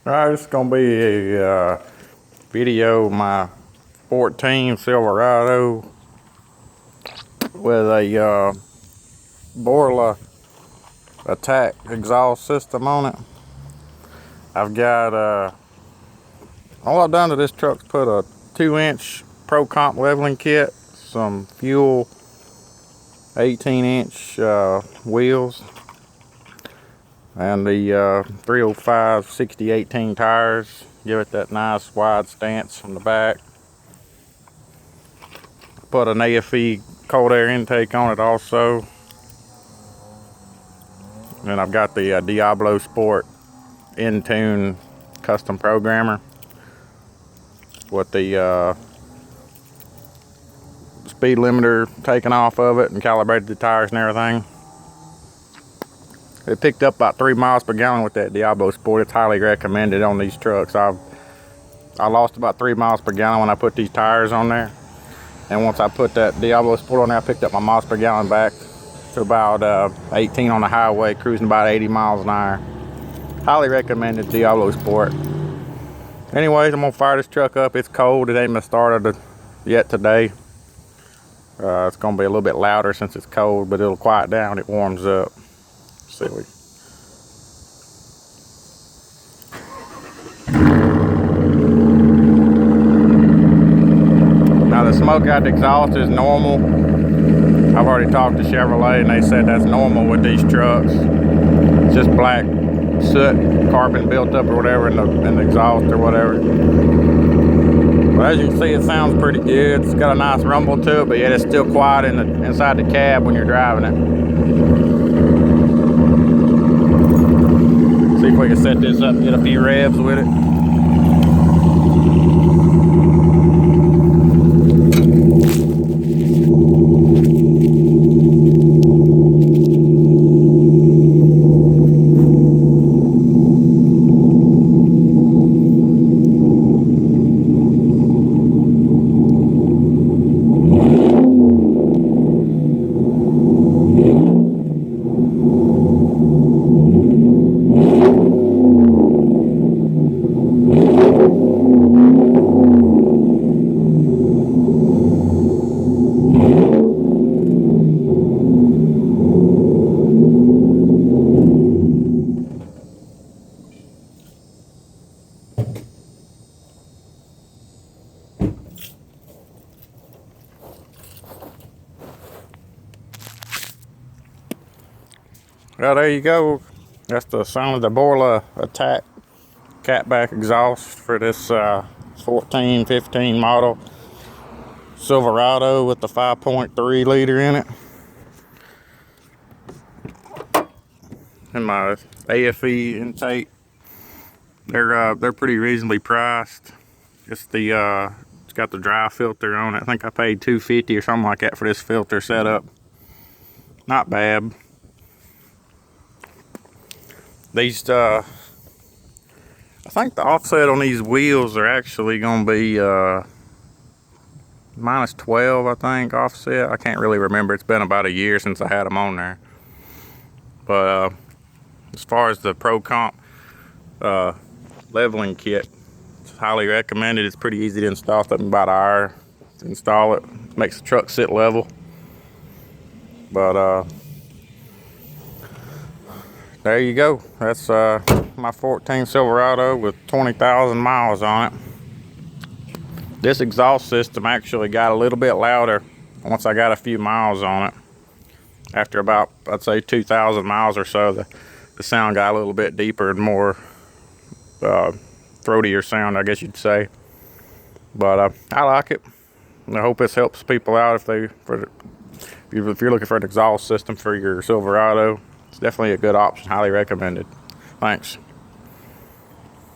Alright, it's gonna be a video of my 14 Silverado with a Borla atak exhaust system on it. I've got all I've done to this truck's put a 2-inch Pro Comp leveling kit, some fuel 18-inch wheels, and the 305 60/18 tires. Give it that nice wide stance from the back. Put an AFE cold air intake on it also. And I've got the Diablo Sport in-tune custom programmer with the speed limiter taken off of it and calibrated the tires and everything. It picked up about 3 miles per gallon with that Diablo Sport. It's highly recommended on these trucks. I lost about 3 miles per gallon when I put these tires on there. And once I put that Diablo Sport on there, I picked up my miles per gallon back to about 18 on the highway, cruising about 80 miles an hour. Highly recommended Diablo Sport. Anyways, I'm gonna fire this truck up. It's cold. It ain't been started yet today. It's gonna be a little bit louder since it's cold, but it'll quiet down when it warms up. Silly. Now the smoke out the exhaust is normal. I've already talked to Chevrolet and they said that's normal with these trucks. It's just black soot, carbon built up or whatever in the exhaust or whatever. Well, as you can see, it sounds pretty good. It's got a nice rumble to it, but yet it's still quiet inside the cab when you're driving it. See if we can set this up and get a few revs with it. Well, there you go. That's the sound of the Borla atak catback exhaust for this 14, 15 model Silverado with the 5.3 liter in it. And my AFE intake, they're pretty reasonably priced. It's got the dry filter on it. I think I paid $250 or something like that for this filter setup. Not bad. These I think the offset on these wheels are actually going to be -12, I think, offset. I can't really remember. It's been about a year since I had them on there. But as far as the Pro Comp leveling kit, it's highly recommended. It's pretty easy to install. It's about an hour to install it. Makes the truck sit level. But there you go. That's my 14 Silverado with 20,000 miles on it. This exhaust system actually got a little bit louder once I got a few miles on it. After about, I'd say 2,000 miles or so, the sound got a little bit deeper and more throatier sound, I guess you'd say. But I like it. I hope this helps people out if you're looking for an exhaust system for your Silverado. It's definitely a good option, highly recommended. Thanks.